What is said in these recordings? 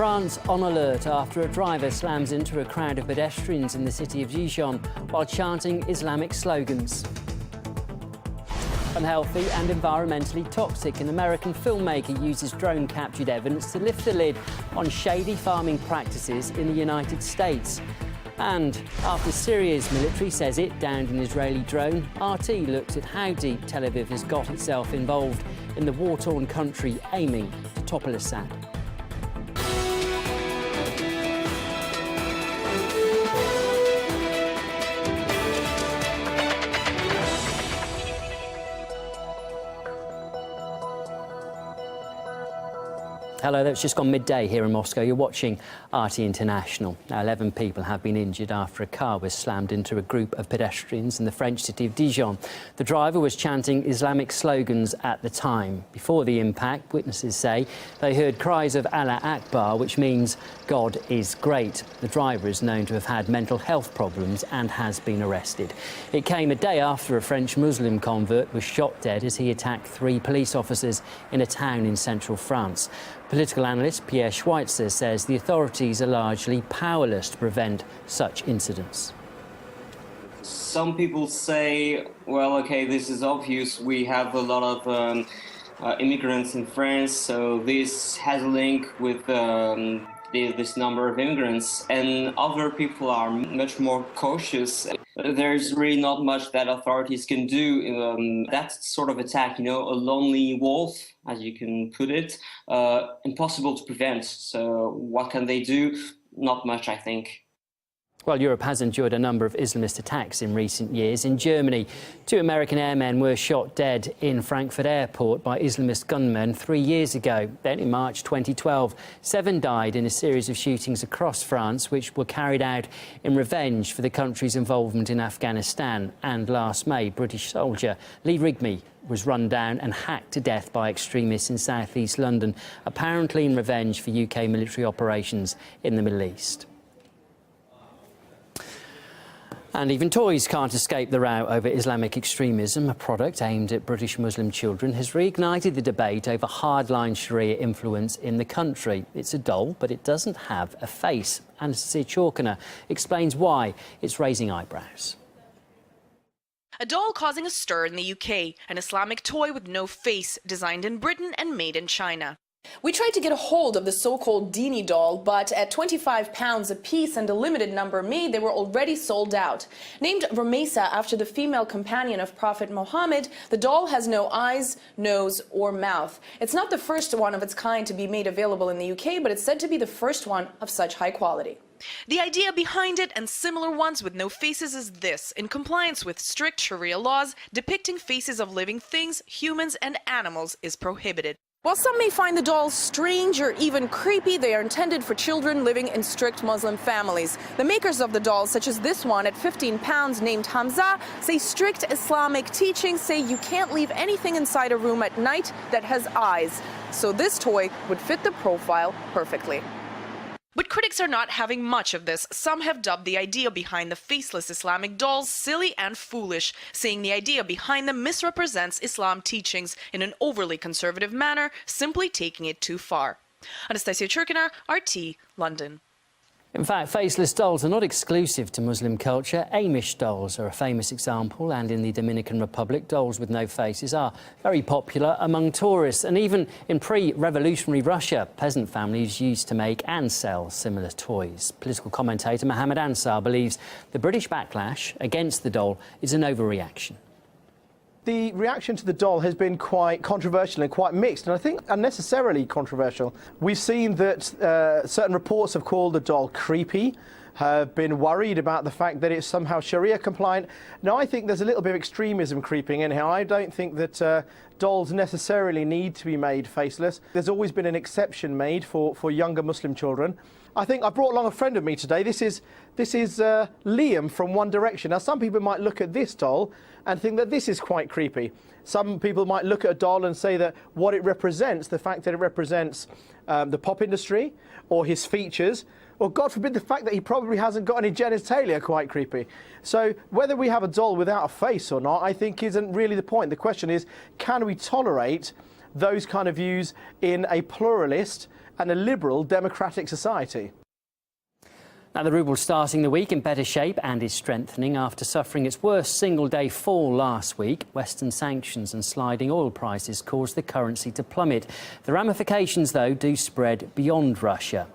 France on alert after a driver slams into a crowd of pedestrians in the city of Dijon while chanting Islamic slogans. Unhealthy and environmentally toxic, an American filmmaker uses drone-captured evidence to lift the lid on shady farming practices in the United States. And after Syria's military says it downed an Israeli drone, RT looks at how deep Tel Aviv has got itself involved in the war-torn country aiming to topple Assad. Hello there, it's just gone midday here in Moscow. You're watching RT International. Now, 11 people have been injured after a car was slammed into a group of pedestrians in the French city of Dijon. The driver was chanting Islamic slogans at the time. Before the impact, witnesses say they heard cries of Allah Akbar, which means God is great. The driver is known to have had mental health problems and has been arrested. It came a day after a French Muslim convert was shot dead as he attacked 3 police officers in a town in central France. Political analyst Pierre Schweitzer says the authorities are largely powerless to prevent such incidents. Some people say, well, okay, this is obvious. We have a lot of immigrants in France, so this has a link with this number of immigrants. And other people are much more cautious. There's really not much that authorities can do. That sort of attack, a lonely wolf, as you can put it, impossible to prevent. So what can they do? Not much, I think. Well, Europe has endured a number of Islamist attacks in recent years. In Germany, 2 American airmen were shot dead in Frankfurt airport by Islamist gunmen 3 years ago. Then in March 2012, 7 died in a series of shootings across France, which were carried out in revenge for the country's involvement in Afghanistan. And last May, British soldier Lee Rigby was run down and hacked to death by extremists in south-east London, apparently in revenge for UK military operations in the Middle East. And even toys can't escape the row over Islamic extremism. A product aimed at British Muslim children has reignited the debate over hardline Sharia influence in the country. It's a doll, but it doesn't have a face. Anastasia Chorkina explains why it's raising eyebrows. A doll causing a stir in the UK, an Islamic toy with no face, designed in Britain and made in China. We tried to get a hold of the so-called Dini doll, but at £25 a piece and a limited number made, they were already sold out. Named Ramesa after the female companion of Prophet Muhammad, the doll has no eyes, nose or mouth. It's not the first one of its kind to be made available in the UK, but it's said to be the first one of such high quality. The idea behind it and similar ones with no faces is this: in compliance with strict Sharia laws, depicting faces of living things, humans and animals is prohibited. While some may find the dolls strange or even creepy, they are intended for children living in strict Muslim families. The makers of the dolls, such as this one at £15 named Hamza, say strict Islamic teachings say you can't leave anything inside a room at night that has eyes. So this toy would fit the profile perfectly. But critics are not having much of this. Some have dubbed the idea behind the faceless Islamic dolls silly and foolish, saying the idea behind them misrepresents Islam teachings in an overly conservative manner, simply taking it too far. Anastasia Chorkina, RT, London. In fact, faceless dolls are not exclusive to Muslim culture. Amish dolls are a famous example, and in the Dominican Republic, dolls with no faces are very popular among tourists. And even in pre-revolutionary Russia, peasant families used to make and sell similar toys. Political commentator Mohammed Ansar believes the British backlash against the doll is an overreaction. The reaction to the doll has been quite controversial and quite mixed, and I think unnecessarily controversial. We've seen that certain reports have called the doll creepy, have been worried about the fact that it's somehow Sharia compliant. Now, I think there's a little bit of extremism creeping in here. I don't think that dolls necessarily need to be made faceless. There's always been an exception made for younger Muslim children. I think I brought along a friend of me today. This is Liam from One Direction. Now, some people might look at this doll and think that this is quite creepy. Some people might look at a doll and say that what it represents, the fact that it represents the pop industry or his features, or God forbid the fact that he probably hasn't got any genitalia, quite creepy. So whether we have a doll without a face or not, I think isn't really the point. The question is, can we tolerate those kind of views in a pluralist and a liberal democratic society. Now, the ruble starting the week in better shape and is strengthening after suffering its worst single-day fall last week. Western sanctions and sliding oil prices caused the currency to plummet. The ramifications, though, do spread beyond Russia.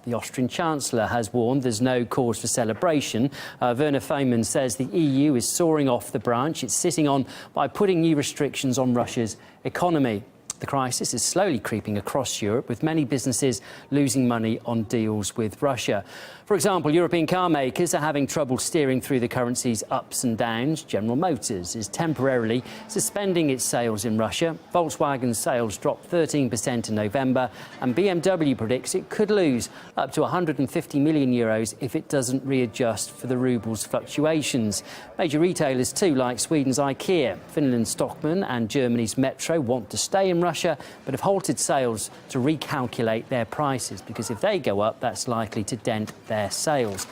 The Austrian Chancellor has warned there's no cause for celebration. Werner Faymann says the EU is soaring off the branch it's sitting on by putting new restrictions on Russia's economy. The crisis is slowly creeping across Europe, with many businesses losing money on deals with Russia. For example, European car makers are having trouble steering through the currency's ups and downs. General Motors is temporarily suspending its sales in Russia. Volkswagen's sales dropped 13% in November, and BMW predicts it could lose up to €150 million if it doesn't readjust for the ruble's fluctuations. Major retailers too, like Sweden's IKEA, Finland's Stockmann and Germany's Metro, want to stay in Russia, but have halted sales to recalculate their prices, because if they go up, that's likely to dent their sales.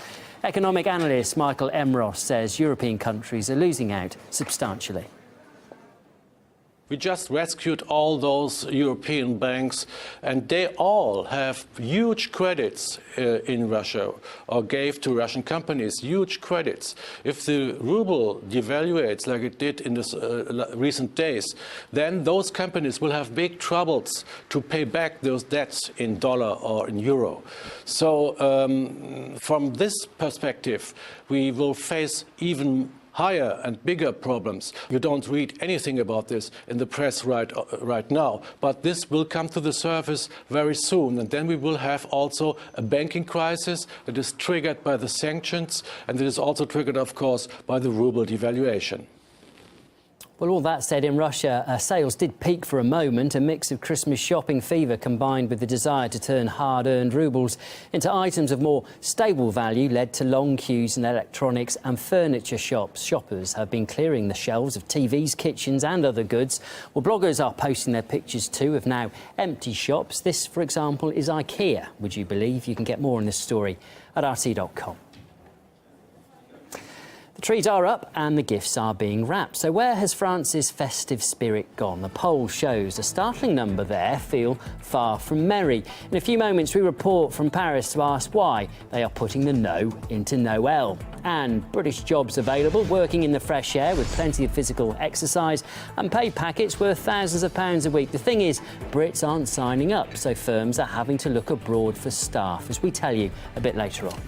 Economic analyst Michael Emross says European countries are losing out substantially. We just rescued all those European banks, and they all have huge credits in Russia, or gave to Russian companies huge credits. If the ruble devaluates like it did in the recent days, then those companies will have big troubles to pay back those debts in dollar or in euro. So from this perspective, we will face even higher and bigger problems. You don't read anything about this in the press right now, but this will come to the surface very soon, and then we will have also a banking crisis that is triggered by the sanctions, and it is also triggered, of course, by the ruble devaluation. Well, all that said, in Russia, sales did peak for a moment. A mix of Christmas shopping fever combined with the desire to turn hard-earned rubles into items of more stable value led to long queues in electronics and furniture shops. Shoppers have been clearing the shelves of TVs, kitchens and other goods. Well, bloggers are posting their pictures too of now empty shops. This, for example, is IKEA, would you believe? You can get more on this story at rt.com. The trees are up and the gifts are being wrapped. So where has France's festive spirit gone? The poll shows a startling number there feel far from merry. In a few moments, we report from Paris to ask why they are putting the no into Noel. And British jobs available, working in the fresh air with plenty of physical exercise and paid packets worth thousands of pounds a week. The thing is, Brits aren't signing up, so firms are having to look abroad for staff, as we tell you a bit later on.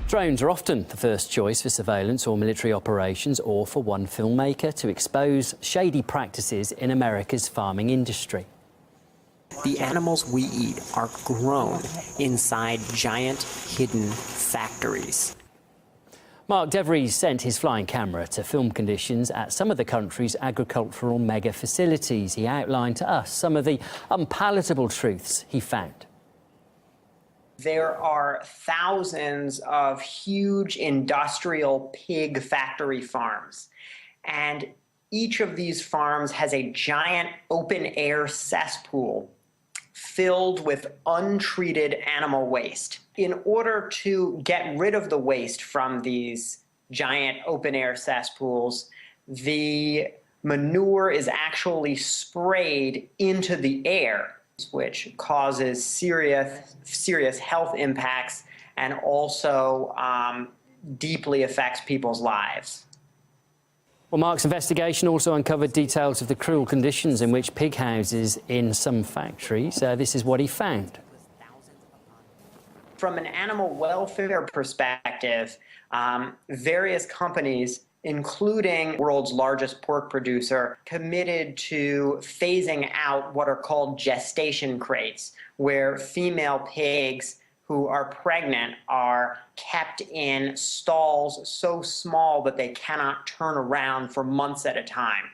Drones are often the first choice for surveillance or military operations, or for one filmmaker to expose shady practices in America's farming industry. The animals we eat are grown inside giant hidden factories. Mark DeVries sent his flying camera to film conditions at some of the country's agricultural mega facilities. He outlined to us some of the unpalatable truths he found. There are thousands of huge industrial pig factory farms, and each of these farms has a giant open-air cesspool filled with untreated animal waste. In order to get rid of the waste from these giant open-air cesspools, the manure is actually sprayed into the air, which causes serious health impacts and also deeply affects people's lives. Well, Mark's investigation also uncovered details of the cruel conditions in which pig houses in some factories. This is what he found. From an animal welfare perspective, various companies, including the world's largest pork producer, committed to phasing out what are called gestation crates, where female pigs who are pregnant are kept in stalls so small that they cannot turn around for months at a time.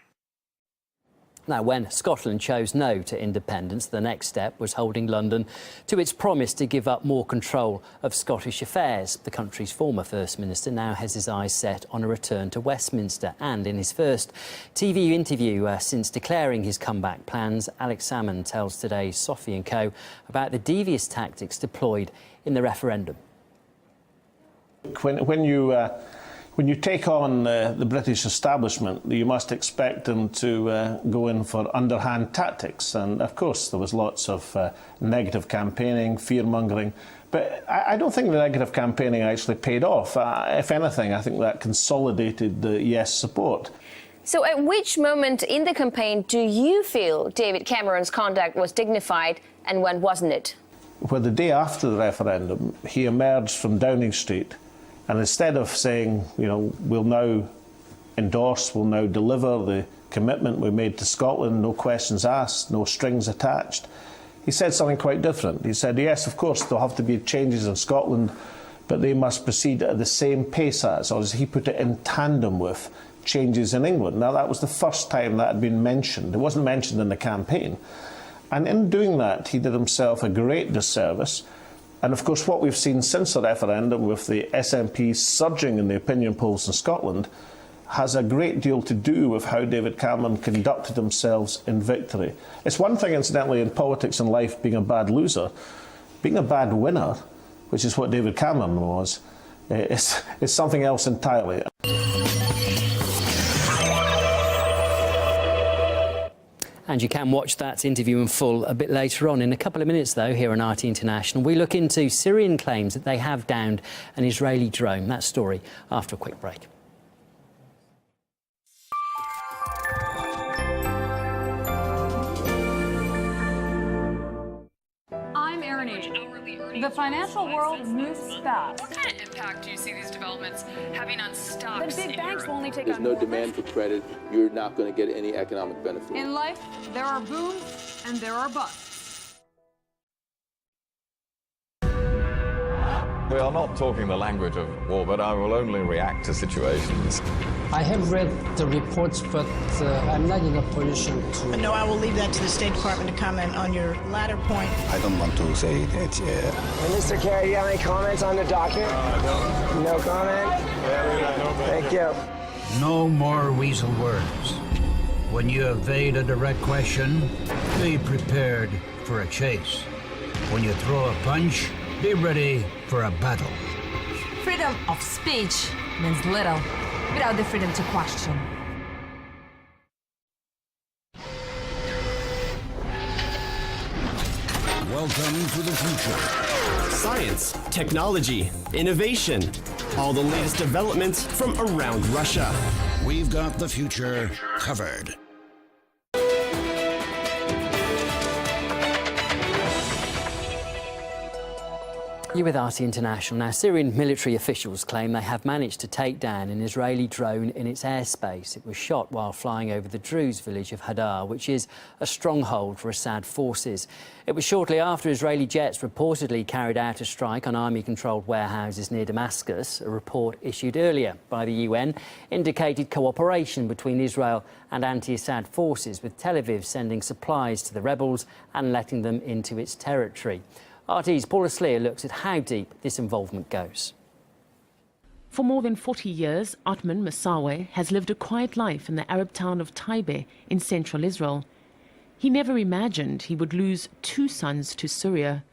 Now, when Scotland chose no to independence, the next step was holding London to its promise to give up more control of Scottish affairs. The country's former First Minister now has his eyes set on a return to Westminster. And in his first TV interview since declaring his comeback plans, Alex Salmond tells today's Sophie & Co about the devious tactics deployed in the referendum. When you When you take on the British establishment, you must expect them to go in for underhand tactics. And of course, there was lots of negative campaigning, fear-mongering. But I don't think the negative campaigning actually paid off. If anything, I think that consolidated the yes support. So at which moment in the campaign do you feel David Cameron's conduct was dignified and when wasn't it? Well, the day after the referendum, he emerged from Downing Street, and instead of saying, you know, we'll now endorse, we'll now deliver the commitment we made to Scotland, no questions asked, no strings attached, he said something quite different. He said, yes, of course, there'll have to be changes in Scotland, but they must proceed at the same pace as, or as he put it, in tandem with, changes in England. Now, that was the first time that had been mentioned. It wasn't mentioned in the campaign. And in doing that, he did himself a great disservice. And of course, what we've seen since the referendum, with the SNP surging in the opinion polls in Scotland, has a great deal to do with how David Cameron conducted himself in victory. It's one thing, incidentally, in politics and life, being a bad loser. Being a bad winner, which is what David Cameron was, is something else entirely. And you can watch that interview in full a bit later on. In a couple of minutes, though, here on RT International, we look into Syrian claims that they have downed an Israeli drone. That story after a quick break. The financial world moves fast. What kind of impact do you see these developments having on stocks? The big banks will only take There's on no more demand for credit. You're not going to get any economic benefit. In life, there are booms and there are busts. We are not talking the language of war, but I will only react to situations. I have read the reports, but I'm not in a position to... No, I will leave that to the State Department to comment on your latter point. I don't want to say that. Mr. Kerry, do you have any comments on the document? No comment? Thank you. No more weasel words. When you evade a direct question, be prepared for a chase. When you throw a punch, be ready for a battle. Freedom of speech means little without the freedom to question. Welcome to the future. Science, technology, innovation, all the latest developments from around Russia. We've got the future covered. You're with RT International. Now, Syrian military officials claim they have managed to take down an Israeli drone in its airspace. It was shot while flying over the Druze village of Hadar, which is a stronghold for Assad forces. It was shortly after Israeli jets reportedly carried out a strike on army-controlled warehouses near Damascus. A report issued earlier by the UN indicated cooperation between Israel and anti-Assad forces, with Tel Aviv sending supplies to the rebels and letting them into its territory. RT's Paula Sleer looks at how deep this involvement goes. For more than 40 years, Atman Massawe has lived a quiet life in the Arab town of Taibe in central Israel. He never imagined he would lose two sons to Syria.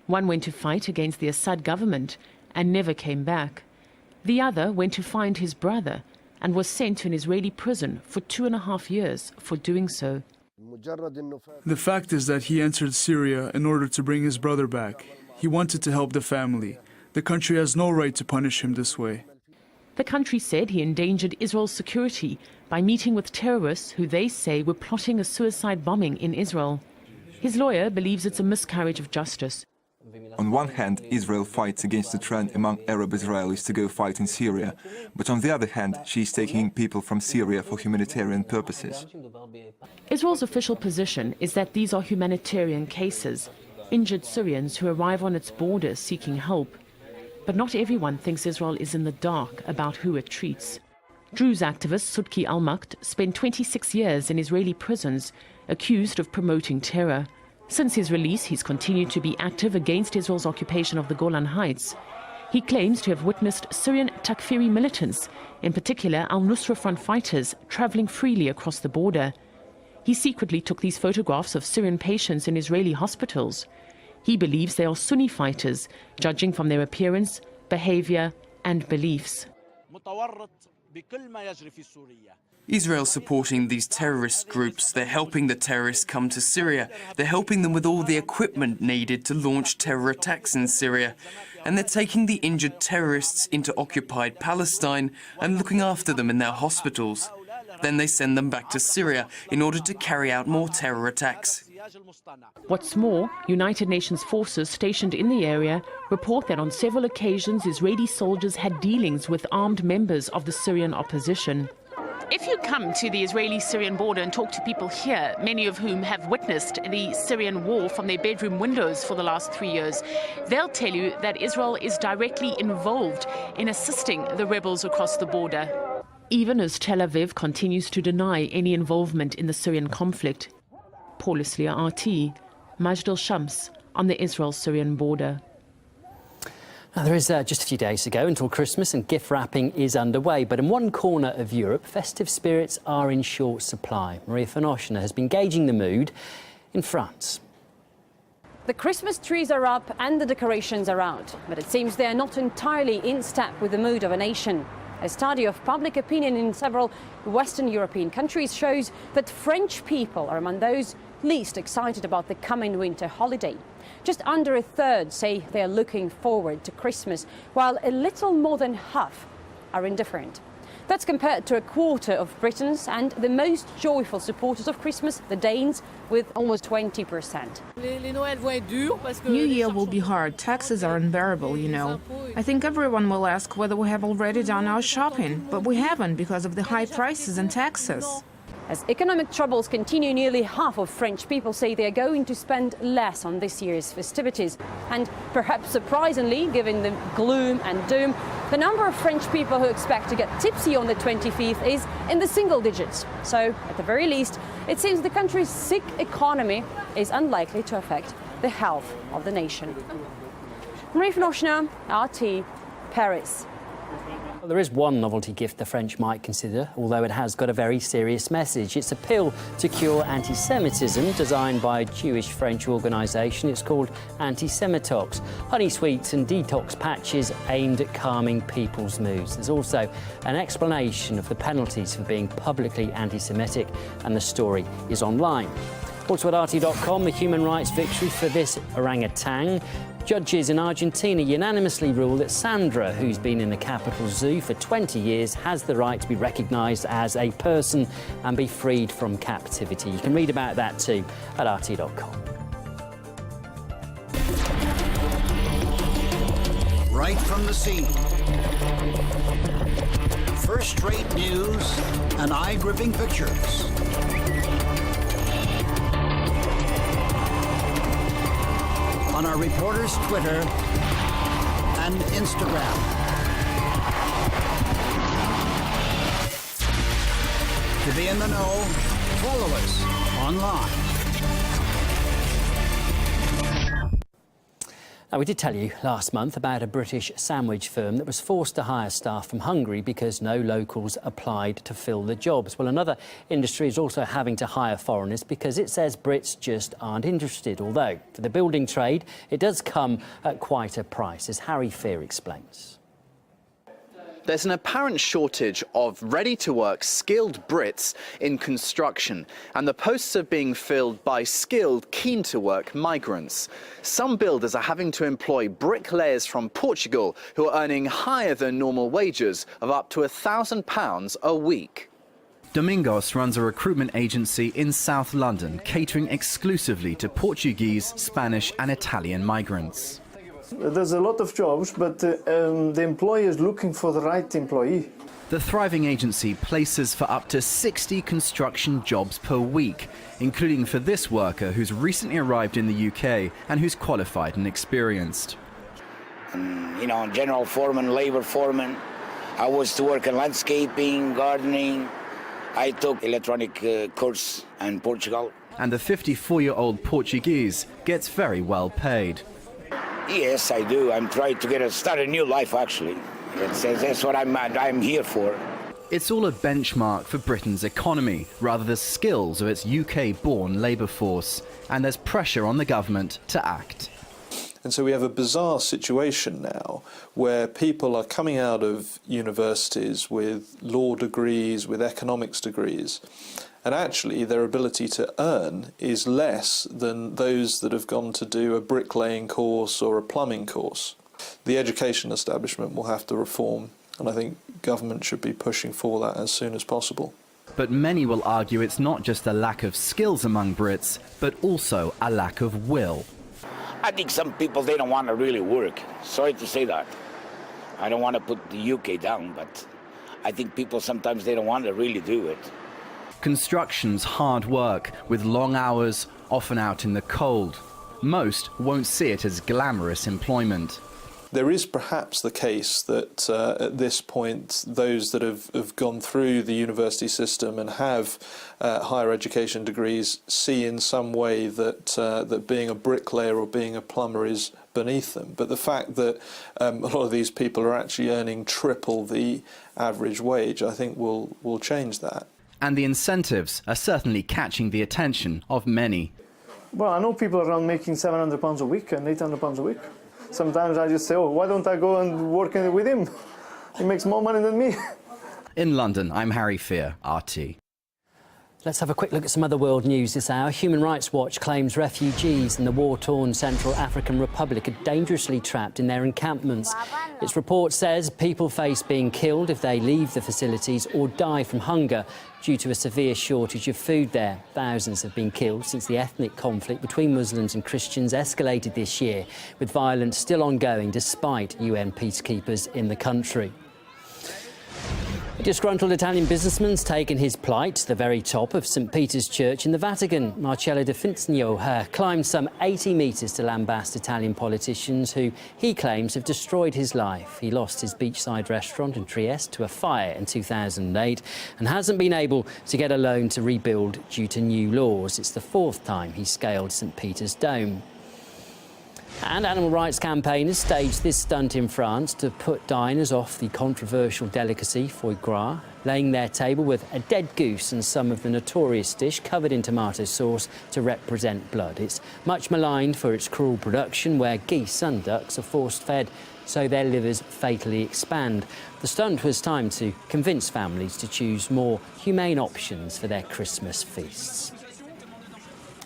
One went to fight against the Assad government and never came back. The other went to find his brother and was sent to an Israeli prison for 2.5 years for doing so. The fact is that he entered Syria in order to bring his brother back. He wanted to help the family. The country has no right to punish him this way. The country said he endangered Israel's security by meeting with terrorists who they say were plotting a suicide bombing in Israel. His lawyer believes it's a miscarriage of justice. On one hand, Israel fights against the trend among Arab Israelis to go fight in Syria, but on the other hand, she is taking people from Syria for humanitarian purposes. Israel's official position is that these are humanitarian cases, injured Syrians who arrive on its borders seeking help. But not everyone thinks Israel is in the dark about who it treats. Druze activist Sudki Al-Makt spent 26 years in Israeli prisons, accused of promoting terror. Since his release, he's continued to be active against Israel's occupation of the Golan Heights. He claims to have witnessed Syrian Takfiri militants, in particular al-Nusra Front fighters, traveling freely across the border. He secretly took these photographs of Syrian patients in Israeli hospitals. He believes they are Sunni fighters, judging from their appearance, behavior, and beliefs. Israel's supporting these terrorist groups. They're helping the terrorists come to Syria. They're helping them with all the equipment needed to launch terror attacks in Syria. And they're taking the injured terrorists into occupied Palestine and looking after them in their hospitals. Then they send them back to Syria in order to carry out more terror attacks. What's more, United Nations forces stationed in the area report that on several occasions Israeli soldiers had dealings with armed members of the Syrian opposition. If you come to the Israeli-Syrian border and talk to people here, many of whom have witnessed the Syrian war from their bedroom windows for the last 3 years, they'll tell you that Israel is directly involved in assisting the rebels across the border. Even as Tel Aviv continues to deny any involvement in the Syrian conflict. Paul Islia, RT, Majd al-Shams on the Israel-Syrian border. Now, there is just a few days to go until Christmas and gift wrapping is underway. But in one corner of Europe, festive spirits are in short supply. Maria Fanoshina has been gauging the mood in France. The Christmas trees are up and the decorations are out, but it seems they are not entirely in step with the mood of a nation. A study of public opinion in several Western European countries shows that French people are among those least excited about the coming winter holiday. Just under a third say they are looking forward to Christmas, while a little more than half are indifferent. That's compared to a quarter of Britons and the most joyful supporters of Christmas, the Danes, with almost 20%. New Year will be hard. Taxes are unbearable, you know. I think everyone will ask whether we have already done our shopping, but we haven't because of the high prices and taxes. As economic troubles continue, nearly half of French people say they are going to spend less on this year's festivities. And perhaps surprisingly, given the gloom and doom, the number of French people who expect to get tipsy on the 25th is in the single digits. So, at the very least, it seems the country's sick economy is unlikely to affect the health of the nation. Marie Fanoshina, RT, Paris. Well, there is one novelty gift the French might consider, although it has got a very serious message. It's a pill to cure anti-Semitism, designed by a Jewish-French organisation. It's called Anti-Semitox. Honey sweets and detox patches aimed at calming people's moods. There's also an explanation of the penalties for being publicly anti-Semitic, and the story is online. Also at RT.com, the human rights victory for this orangutan. Judges in Argentina unanimously rule that Sandra, who's been in the capital zoo for 20 years, has the right to be recognised as a person and be freed from captivity. You can read about that too at RT.com. Right from the scene. First-rate news and eye-gripping pictures. On our reporters' Twitter and Instagram. To be in the know, follow us online. Now, we did tell you last month about a British sandwich firm that was forced to hire staff from Hungary because no locals applied to fill the jobs. Well, another industry is also having to hire foreigners because it says Brits just aren't interested, although for the building trade it does come at quite a price, as Harry Fear explains. There's an apparent shortage of ready-to-work, skilled Brits in construction, and the posts are being filled by skilled, keen-to-work migrants. Some builders are having to employ bricklayers from Portugal who are earning higher than normal wages of up to £1,000 a week. Domingos runs a recruitment agency in South London, catering exclusively to Portuguese, Spanish and Italian migrants. There's a lot of jobs, but the employer is looking for the right employee. The thriving agency places for up to 60 construction jobs per week, including for this worker who's recently arrived in the UK and who's qualified and experienced. You know, general foreman, labor foreman. I was to work in landscaping, gardening. I took electronic course in Portugal. And the 54-year-old Portuguese gets very well paid. Yes, I do. I'm trying to start a new life, actually. That's what I'm here for. It's all a benchmark for Britain's economy, rather the skills of its UK-born labour force. And there's pressure on the government to act. And so we have a bizarre situation now where people are coming out of universities with law degrees, with economics degrees, and actually their ability to earn is less than those that have gone to do a bricklaying course or a plumbing course. The education establishment will have to reform, and I think government should be pushing for that as soon as possible. But many will argue it's not just a lack of skills among Brits, but also a lack of will. I think some people, they don't want to really work. Sorry to say that. I don't want to put the UK down, but I think people sometimes they don't want to really do it. Construction's hard work, with long hours, often out in the cold. Most won't see it as glamorous employment. There is perhaps the case that at this point those that have gone through the university system and have higher education degrees see in some way that that being a bricklayer or being a plumber is beneath them. But the fact that a lot of these people are actually earning triple the average wage, I think will change that. And the incentives are certainly catching the attention of many. Well, I know people around making £700 a week and £800 a week. Sometimes I just say, oh, why don't I go and work with him? He makes more money than me. In London, I'm Harry Fear, RT. Let's have a quick look at some other world news this hour. Human Rights Watch claims refugees in the war-torn Central African Republic are dangerously trapped in their encampments. Its report says people face being killed if they leave the facilities or die from hunger due to a severe shortage of food there. Thousands have been killed since the ethnic conflict between Muslims and Christians escalated this year, with violence still ongoing despite UN peacekeepers in the country. A disgruntled Italian businessman's taken his plight to the very top of St. Peter's Church in the Vatican. Marcello De Finzio climbed some 80 metres to lambast Italian politicians who he claims have destroyed his life. He lost his beachside restaurant in Trieste to a fire in 2008 and hasn't been able to get a loan to rebuild due to new laws. It's the fourth time he scaled St. Peter's Dome. And animal rights campaigners staged this stunt in France to put diners off the controversial delicacy foie gras, laying their table with a dead goose and some of the notorious dish covered in tomato sauce to represent blood. It's much maligned for its cruel production, where geese and ducks are force-fed so their livers fatally expand. The stunt was timed to convince families to choose more humane options for their Christmas feasts.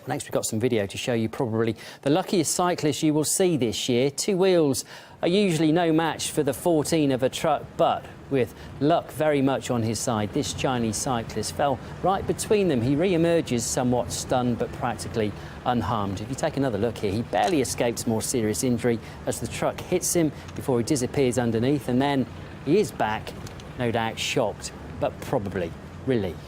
Next, we've got some video to show you probably the luckiest cyclist you will see this year. Two wheels are usually no match for the 14 of a truck, but with luck very much on his side, this Chinese cyclist fell right between them. He re-emerges somewhat stunned but practically unharmed. If you take another look here, he barely escapes more serious injury as the truck hits him before he disappears underneath, and then he is back, no doubt shocked, but probably relieved.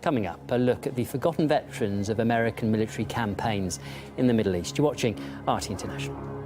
Coming up, a look at the forgotten veterans of American military campaigns in the Middle East. You're watching RT International.